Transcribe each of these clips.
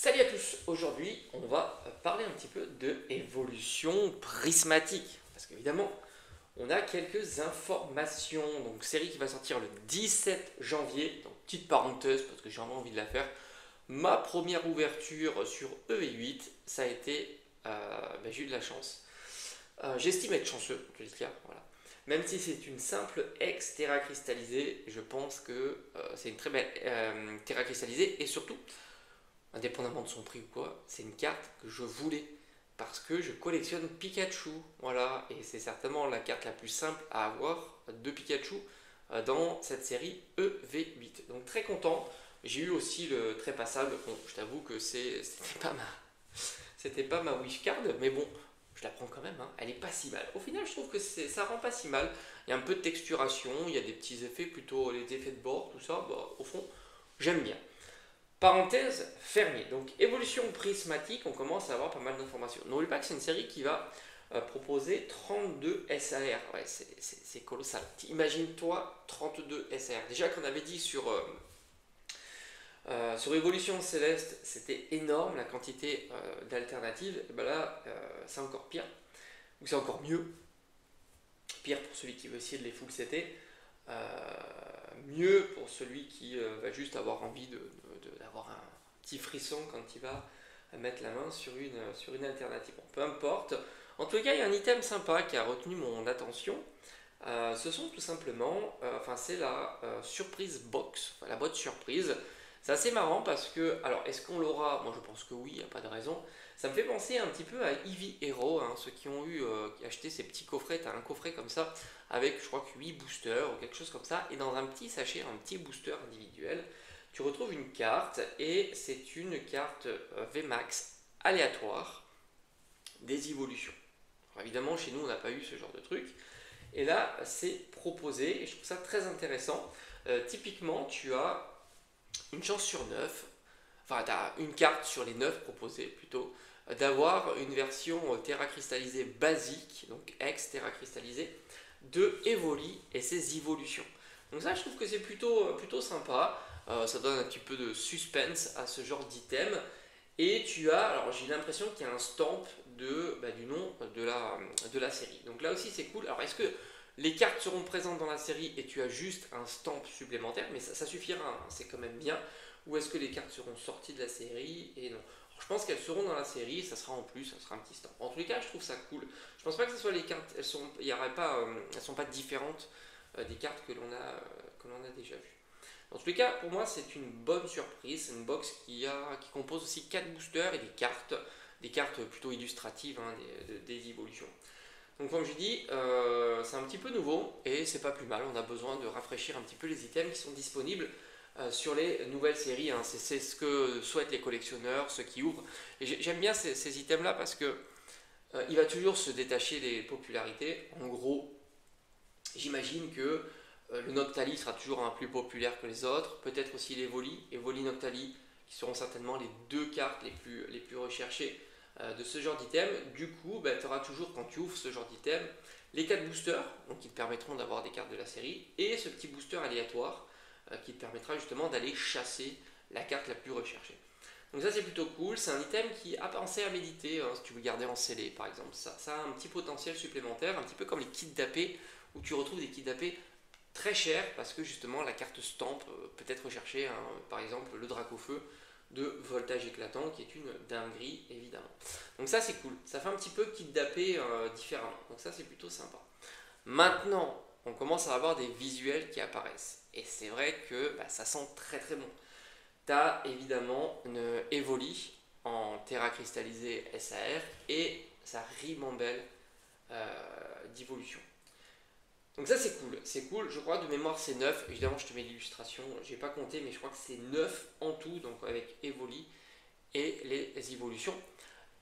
Salut à tous, aujourd'hui on va parler un petit peu de évolution prismatique. Parce qu'évidemment, on a quelques informations. Donc série qui va sortir le 17 janvier. Donc petite parenthèse parce que j'ai vraiment envie de la faire. Ma première ouverture sur EV8, ça a été, j'ai eu de la chance. J'estime être chanceux, en tous les cas, voilà. Même si c'est une simple ex-terra cristallisée, je pense que c'est une très belle terra cristallisée et surtout indépendamment de son prix ou quoi, c'est une carte que je voulais parce que je collectionne Pikachu, voilà, et c'est certainement la carte la plus simple à avoir de Pikachu dans cette série EV8. Donc très content. J'ai eu aussi le très passable. Bon, je t'avoue que c'était pas ma wish card, mais bon, je la prends quand même. Hein. Elle est pas si mal. Au final, je trouve que ça rend pas si mal. Il y a un peu de texturation, il y a des petits effets, plutôt les effets de bord, tout ça. Bah, au fond, j'aime bien. Parenthèse fermée. Donc, évolution prismatique, on commence à avoir pas mal d'informations. N'oublie pas que c'est une série qui va proposer 32 SAR. Ouais, c'est colossal. Imagine-toi 32 SAR. Déjà qu'on avait dit sur Évolution Céleste, c'était énorme la quantité d'alternatives. Et ben là, c'est encore pire. Ou c'est encore mieux. Pire pour celui qui veut essayer de les full CT. Mieux pour celui qui va juste avoir envie d'avoir un petit frisson quand il va mettre la main sur une alternative. Bon, peu importe. En tout cas, il y a un item sympa qui a retenu mon attention. Ce sont tout simplement, c'est la surprise box, enfin, la boîte surprise. C'est assez marrant parce que, alors est-ce qu'on l'aura? Moi je pense que oui, il n'y a pas de raison. Ça me fait penser un petit peu à Eevee Hero, hein, ceux qui ont acheté ces petits coffrets, tu as un coffret comme ça avec je crois que 8 boosters ou quelque chose comme ça, et dans un petit sachet, un petit booster individuel, tu retrouves une carte et c'est une carte VMAX aléatoire des évolutions. Alors, évidemment chez nous on n'a pas eu ce genre de truc. Et là, c'est proposé et je trouve ça très intéressant. Typiquement, tu as une chance sur 9, enfin, tu as une carte sur les 9 proposées plutôt, d'avoir une version terra cristallisée basique, donc ex terra cristallisée, de Evoli et ses évolutions. Donc, ça, je trouve que c'est plutôt sympa. Ça donne un petit peu de suspense à ce genre d'item. Et tu as, alors j'ai l'impression qu'il y a un stamp du nom de la série. Donc là aussi c'est cool. Alors est-ce que les cartes seront présentes dans la série et tu as juste un stamp supplémentaire, mais ça suffira, hein, c'est quand même bien. Ou est-ce que les cartes seront sorties de la série et non? Alors, je pense qu'elles seront dans la série, ça sera en plus, ça sera un petit stamp. En tous les cas, je trouve ça cool. Je pense pas que ce soit les cartes, elles sont pas différentes des cartes que l'on a déjà vues. Dans tous les cas, pour moi, c'est une bonne surprise. C'est une box qui compose aussi 4 boosters et des cartes plutôt illustratives, hein, des évolutions. Donc, comme je dis, c'est un petit peu nouveau et c'est pas plus mal. On a besoin de rafraîchir un petit peu les items qui sont disponibles sur les nouvelles séries. Hein. C'est ce que souhaitent les collectionneurs, ceux qui ouvrent. Et j'aime bien ces items-là parce que il va toujours se détacher des popularités. En gros, j'imagine que le Noctali sera toujours un plus populaire que les autres, peut-être aussi l'Evoli, Evoli Noctali, qui seront certainement les deux cartes les plus recherchées de ce genre d'item. Du coup, tu auras toujours, quand tu ouvres ce genre d'item, les 4 boosters, donc qui te permettront d'avoir des cartes de la série, et ce petit booster aléatoire qui te permettra justement d'aller chasser la carte la plus recherchée. Donc ça c'est plutôt cool, c'est un item qui a pensé à méditer, hein, si tu veux garder en scellé par exemple. Ça a un petit potentiel supplémentaire, un petit peu comme les kits d'AP, où tu retrouves des kits d'AP très chers parce que justement la carte stamp peut être recherchée, hein, par exemple le Dracofeu de voltage éclatant qui est une dinguerie évidemment. Donc ça c'est cool, ça fait un petit peu kit d'AP différemment, donc ça c'est plutôt sympa. Maintenant on commence à avoir des visuels qui apparaissent et c'est vrai que ça sent très très bon. Tu as évidemment une Evoli en terra cristallisée SAR et sa ribambelle d'évolution. Donc ça c'est cool, je crois de mémoire c'est 9, évidemment je te mets l'illustration, j'ai pas compté mais je crois que c'est 9 en tout, donc avec Evoli et les évolutions.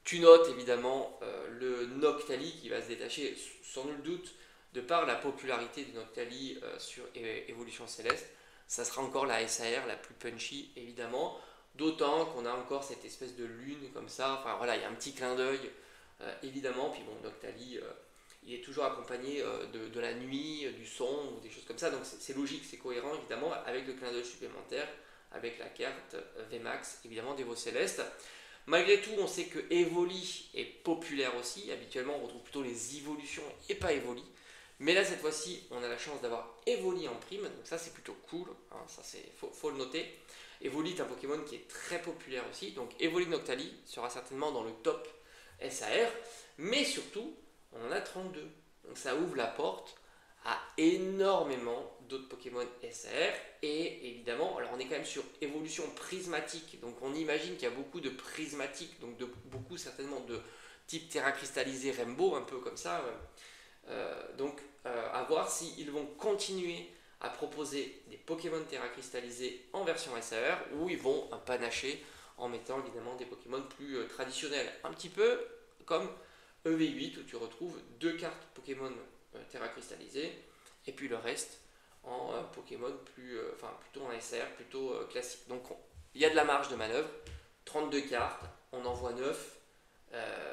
Tu notes évidemment le Noctali qui va se détacher sans nul doute de par la popularité de Noctali sur Évolution Céleste. Ça sera encore la SAR la plus punchy évidemment, d'autant qu'on a encore cette espèce de lune comme ça, enfin voilà, il y a un petit clin d'œil évidemment, puis bon Noctali il est toujours accompagné de la nuit, du son ou des choses comme ça, donc c'est logique, c'est cohérent évidemment avec le clin d'œil supplémentaire avec la carte VMAX, évidemment d'Evo Céleste. Malgré tout, on sait que Evoli est populaire aussi. Habituellement, on retrouve plutôt les évolutions et pas Evoli. Mais là, cette fois-ci, on a la chance d'avoir Evoli en prime. Donc ça, c'est plutôt cool. Hein, ça, faut le noter. Evoli est un Pokémon qui est très populaire aussi. Donc Evoli Noctali sera certainement dans le top SAR. Mais surtout, on en a 32. Donc ça ouvre la porte à énormément d'autres Pokémon SAR. Et évidemment, alors on est quand même sur évolution prismatique. Donc on imagine qu'il y a beaucoup de prismatiques. Donc beaucoup certainement de type terra cristallisé Rainbow, un peu comme ça. À voir s'ils vont continuer à proposer des Pokémon Terra cristallisés en version SAR ou ils vont panacher en mettant évidemment des Pokémon plus traditionnels. Un petit peu comme EV8 où tu retrouves deux cartes Pokémon Terra cristallisées et puis le reste en Pokémon plutôt en SAR, plutôt classique. Donc il y a de la marge de manœuvre, 32 cartes, on en voit 9.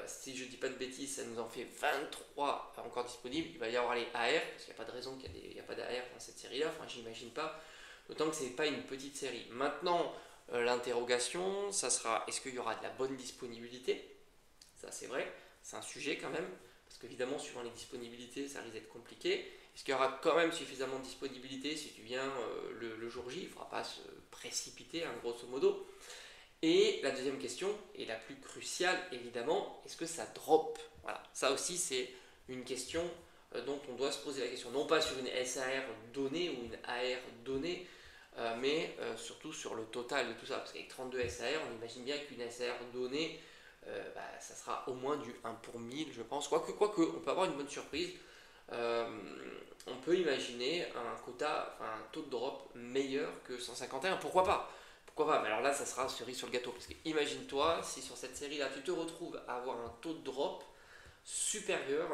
Si je dis pas de bêtises, ça nous en fait 23 encore disponibles. Il va y avoir les AR, parce qu'il n'y a pas de raison qu'il n'y a pas d'AR dans cette série-là, enfin j'imagine pas, d'autant que ce n'est pas une petite série. Maintenant, l'interrogation, ça sera est-ce qu'il y aura de la bonne disponibilité? Ça c'est vrai, c'est un sujet quand même, parce qu'évidemment, suivant les disponibilités, ça risque d'être compliqué. Est-ce qu'il y aura quand même suffisamment de disponibilité si tu viens le jour J? Il ne faudra pas se précipiter, hein, grosso modo. Et la deuxième question, et la plus cruciale évidemment, est-ce que ça drop? Voilà, ça aussi c'est une question dont on doit se poser la question. Non pas sur une SAR donnée ou une AR donnée, mais surtout sur le total de tout ça. Parce qu'avec 32 SAR, on imagine bien qu'une SAR donnée, ça sera au moins du 1 pour 1000 je pense. Quoique, on peut avoir une bonne surprise. On peut imaginer un quota, enfin, un taux de drop meilleur que 151, pourquoi pas? Pourquoi pas? Mais alors là, ça sera cerise sur le gâteau. Parce que imagine-toi, si sur cette série-là, tu te retrouves à avoir un taux de drop supérieur,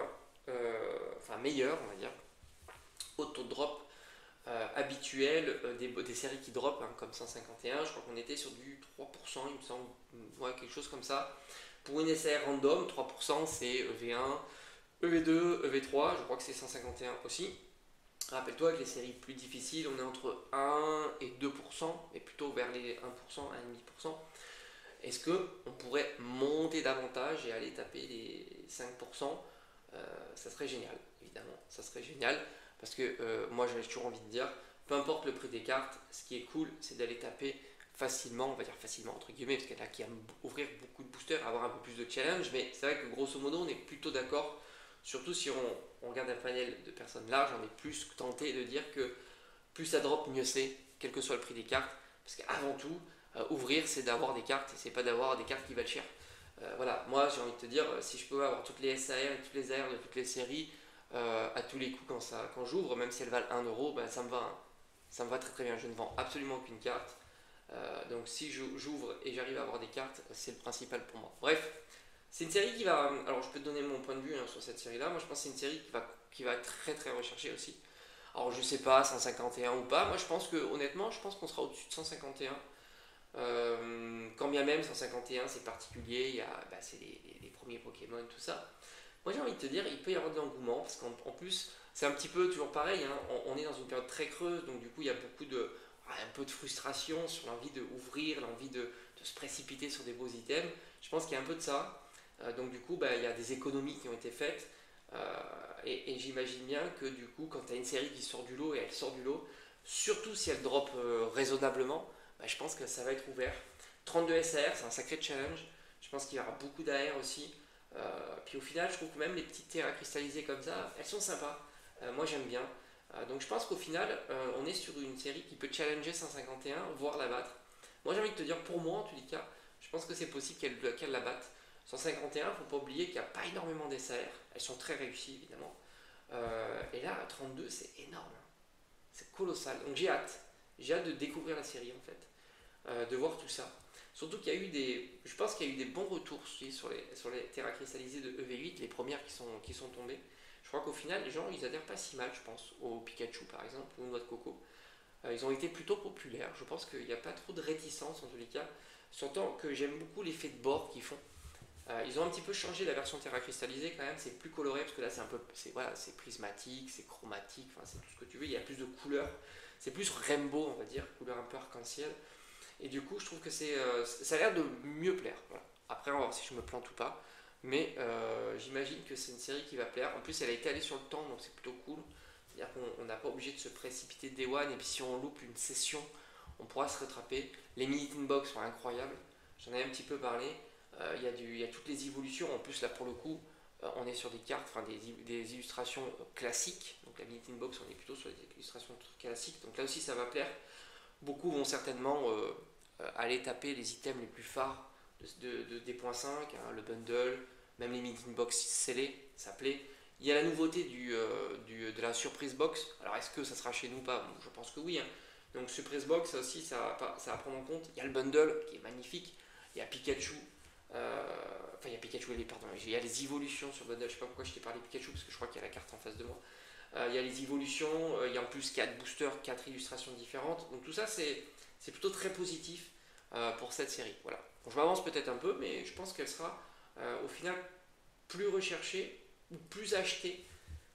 enfin meilleur, on va dire, au taux de drop habituel des séries qui drop, hein, comme 151. Je crois qu'on était sur du 3%, il me semble, ouais, quelque chose comme ça. Pour une SR random, 3%, c'est EV1, EV2, EV3, je crois que c'est 151 aussi. Rappelle-toi que les séries plus difficiles, on est entre 1 et 2%, et plutôt vers les 1%, 1,5%. Est-ce qu'on pourrait monter davantage et aller taper les 5%? Ça serait génial, évidemment. Ça serait génial, parce que moi j'ai toujours envie de dire, peu importe le prix des cartes, ce qui est cool, c'est d'aller taper facilement, on va dire facilement entre guillemets, parce qu'il y en a qui aiment ouvrir beaucoup de boosters, avoir un peu plus de challenge, mais c'est vrai que grosso modo, on est plutôt d'accord. Surtout si on regarde un panel de personnes larges, on est plus tenté de dire que plus ça drop, mieux c'est, quel que soit le prix des cartes. Parce qu'avant tout, ouvrir, c'est d'avoir des cartes et c'est pas d'avoir des cartes qui valent cher. Voilà, moi j'ai envie de te dire, si je peux avoir toutes les SAR et toutes les AR de toutes les séries à tous les coups quand j'ouvre, même si elles valent 1€, ben, ça me va. Hein. Ça me va très très bien. Je ne vends absolument aucune carte. Donc si j'ouvre et j'arrive à avoir des cartes, c'est le principal pour moi. Bref. C'est une série qui va. Alors, je peux te donner mon point de vue hein, sur cette série-là. Moi, je pense que c'est une série qui va être très très recherchée aussi. Alors, je sais pas, 151 ou pas. Moi, je pense que, honnêtement, je pense qu'on sera au-dessus de 151. Quand bien même 151, c'est particulier. Il y a, c'est les premiers Pokémon, tout ça. Moi, j'ai envie de te dire, il peut y avoir de l'engouement. Parce qu'en plus, c'est un petit peu toujours pareil. Hein, on est dans une période très creuse. Donc, du coup, il y a un peu de frustration sur l'envie d'ouvrir, l'envie de se précipiter sur des beaux items. Je pense qu'il y a un peu de ça. Donc du coup, il y a des économies qui ont été faites et j'imagine bien que du coup, quand tu as une série qui sort du lot et elle sort du lot, surtout si elle drop raisonnablement, je pense que ça va être ouvert. 32 SAR, c'est un sacré challenge. Je pense qu'il y aura beaucoup d'AR aussi. Puis au final, je trouve que même les petites terres cristallisées comme ça, elles sont sympas. Moi j'aime bien. Donc je pense qu'au final, on est sur une série qui peut challenger 151, voire la battre. Moi j'ai envie de te dire, pour moi en tous les cas, je pense que c'est possible qu'elle la batte. 151, il ne faut pas oublier qu'il n'y a pas énormément d'SAR. Elles sont très réussies, évidemment. Et là, à 32, c'est énorme. C'est colossal. Donc j'ai hâte. J'ai hâte de découvrir la série, en fait. De voir tout ça. Surtout qu'il y a eu je pense qu'il y a eu des bons retours sur les terras cristallisées de EV8, les premières qui sont tombées. Je crois qu'au final, les gens, ils adhèrent pas si mal, je pense, au Pikachu, par exemple, ou au Noix de Coco. Ils ont été plutôt populaires. Je pense qu'il n'y a pas trop de réticence, en tous les cas. Surtout que j'aime beaucoup l'effet de bord qu'ils font. Ils ont un petit peu changé la version terra cristallisée quand même, c'est plus coloré parce que là c'est prismatique, c'est chromatique, enfin c'est tout ce que tu veux, il y a plus de couleurs, c'est plus rainbow on va dire, couleur un peu arc-en-ciel. Et du coup, je trouve que ça a l'air de mieux plaire. Voilà. Après, on va voir si je me plante ou pas. Mais j'imagine que c'est une série qui va plaire. En plus, elle a été allée sur le temps, donc c'est plutôt cool. C'est-à-dire qu'on n'a pas obligé de se précipiter Day One. Et puis si on loupe une session, on pourra se rattraper. Les Minute Box sont incroyables. J'en ai un petit peu parlé. Il y a toutes les évolutions. En plus, là, pour le coup, on est sur des cartes, enfin des illustrations classiques. Donc la Minute Box, on est plutôt sur des illustrations classiques. Donc là aussi, ça va plaire. Beaucoup vont certainement aller taper les items les plus phares de D.5, hein, le bundle, même les Minute Box scellés, ça plaît. Il y a la nouveauté de la surprise box. Alors est-ce que ça sera chez nous ou pas? Bon, je pense que oui, hein. Donc surprise box, ça aussi, ça va prendre en compte. Il y a le bundle qui est magnifique. Il y a Pikachu. Enfin, il y a Pikachu, pardon. Il y a les évolutions sur le bundle. Je sais pas pourquoi je t'ai parlé de Pikachu, parce que je crois qu'il y a la carte en face de moi. Il y a les évolutions. Il y a en plus 4 boosters, 4 illustrations différentes. Donc tout ça, c'est plutôt très positif pour cette série. Voilà. Bon, je m'avance peut-être un peu, mais je pense qu'elle sera au final plus recherchée ou plus achetée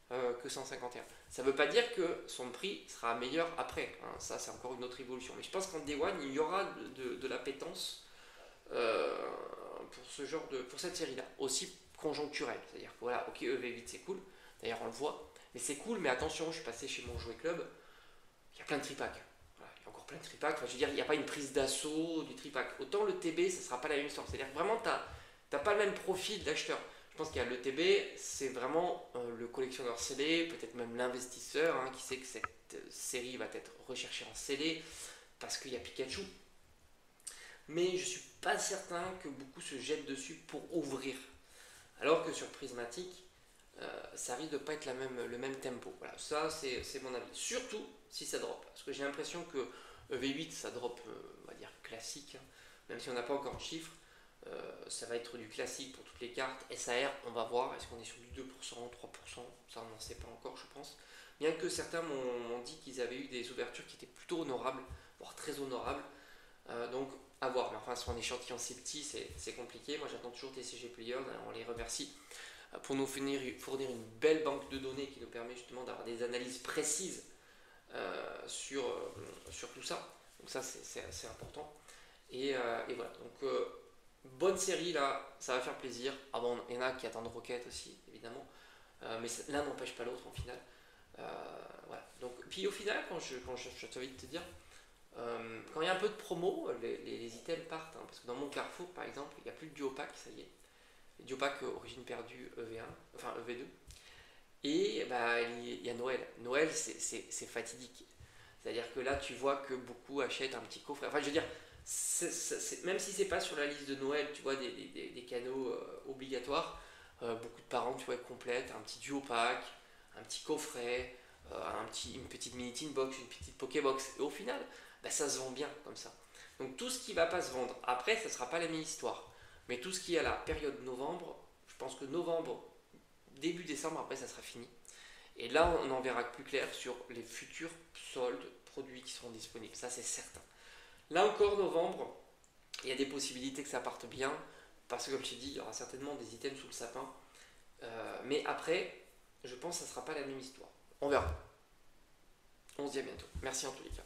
que 151. Ça ne veut pas dire que son prix sera meilleur après, hein. Ça, c'est encore une autre évolution. Mais je pense qu'en Day One, il y aura de l'appétence pour cette série-là, aussi conjoncturelle. C'est-à-dire que voilà, ok, EV8 c'est cool, d'ailleurs on le voit, mais c'est cool, mais attention, je suis passé chez mon jouet club, il y a plein de tripacks. Voilà, il y a encore plein de tripacks. Enfin, je veux dire, il n'y a pas une prise d'assaut du tripack. Autant le TB, ça ne sera pas la même histoire. C'est-à-dire que vraiment, tu n'as pas le même profil d'acheteur. Je pense qu'il y a le TB, c'est vraiment le collectionneur scellé, peut-être même l'investisseur, hein, qui sait que cette série va être recherchée en scellé parce qu'il y a Pikachu. Mais je suis pas certain que beaucoup se jettent dessus pour ouvrir. Alors que sur Prismatic, ça risque de pas être le même tempo. Voilà, ça c'est mon avis. Surtout si ça drop. Parce que j'ai l'impression que V8 ça drop, on va dire classique, hein. Même si on n'a pas encore de chiffres. Ça va être du classique pour toutes les cartes. SAR, on va voir. Est-ce qu'on est sur du 2%, 3%? Ça, on n'en sait pas encore, je pense. Bien que certains m'ont dit qu'ils avaient eu des ouvertures qui étaient plutôt honorables, voire très honorables. Donc, à voir. Mais enfin, sur un échantillon si petit, c'est compliqué. Moi, j'attends toujours TCG Player. On les remercie pour nous fournir une belle banque de données qui nous permet justement d'avoir des analyses précises sur tout ça. Donc, ça, c'est assez important. Et voilà. Donc, bonne série là, ça va faire plaisir. Ah bon, il y en a qui attendent Rocket aussi, évidemment. Mais l'un n'empêche pas l'autre en final. Voilà. Donc, puis au final, quand je t'ai envie de te dire, quand il y a un peu de promo, les items partent. Hein, parce que dans mon Carrefour, par exemple, il n'y a plus de duopack, ça y est. Duopack origine perdue EV1, enfin EV2. Et bah, il y a Noël. Noël, c'est fatidique. C'est-à-dire que là, tu vois que beaucoup achètent un petit coffret. Enfin, je veux dire, même si c'est pas sur la liste de Noël, tu vois, des canaux obligatoires, beaucoup de parents, tu vois, complètent un petit duopack, un petit coffret, une petite mini tin box, une petite pokébox. Et au final, bah, ça se vend bien comme ça. Donc tout ce qui va pas se vendre, après, ça sera pas la même histoire. Mais tout ce qui est à la période novembre, je pense que novembre, début décembre, après, ça sera fini. Et là, on en verra plus clair sur les futurs soldes produits qui seront disponibles. Ça, c'est certain. Là encore, novembre, il y a des possibilités que ça parte bien. Parce que, comme je t'ai dit, il y aura certainement des items sous le sapin. Mais après, je pense que ça ne sera pas la même histoire. On verra. On se dit à bientôt. Merci en tous les cas.